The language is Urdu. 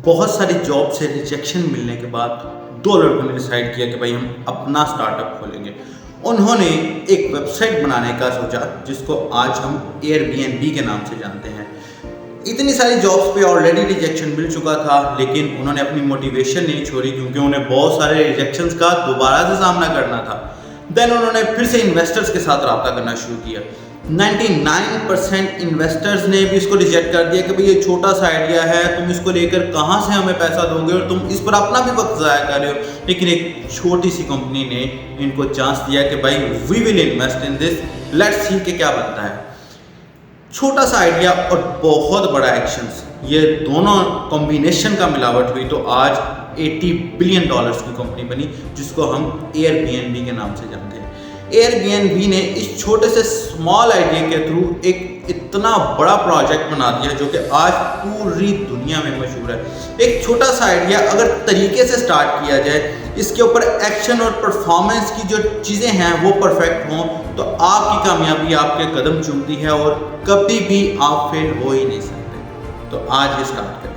بہت ساری جاب سے ریجیکشن ملنے کے بعد دو لڑکوں نے ڈیسائیڈ کیا کہ بھائی ہم اپنا اسٹارٹ اپ کھولیں گے. انہوں نے ایک ویب سائٹ بنانے کا سوچا جس کو آج ہم ایئر بی این بی کے نام سے جانتے ہیں. اتنی ساری جابس پہ آلریڈی ریجیکشن مل چکا تھا, لیکن انہوں نے اپنی موٹیویشن نہیں چھوڑی کیونکہ انہیں بہت سارے ریجیکشنز کا دوبارہ سے سامنا کرنا تھا. دین انہوں نے پھر سے انویسٹرز کے ساتھ رابطہ کرنا شروع کیا. 99% انویسٹرز نے بھی اس کو ریجیکٹ کر دیا کہ بھئی یہ چھوٹا سا آئیڈیا ہے, تم اس کو لے کر کہاں سے ہمیں پیسہ دو گے اور تم اس پر اپنا بھی وقت ضائع کر رہے ہو. لیکن ایک چھوٹی سی کمپنی نے ان کو چانس دیا کہ بھائی وی will invest in this, let's see کہ کیا بنتا ہے. چھوٹا سا آئیڈیا اور بہت بڑا ایکشنز, یہ دونوں کمبینیشن کا ملاوٹ ہوئی تو آج $80 بلین کی کمپنی بنی جس کو ہم ایئر بی این بی کے نام سے جانتے ہیں. ایئر بی این بی نے اس چھوٹے سے اسمال آئیڈیا کے تھرو ایک اتنا بڑا پروجیکٹ بنا دیا جو کہ آج پوری دنیا میں مشہور ہے. ایک چھوٹا سا آئیڈیا اگر طریقے سے سٹارٹ کیا جائے, اس کے اوپر ایکشن اور پرفارمنس کی جو چیزیں ہیں وہ پرفیکٹ ہوں, تو آپ کی کامیابی آپ کے قدم چومتی ہے اور کبھی بھی آپ فیل ہو ہی نہیں سکتے. تو آج یہ سٹارٹ کریں.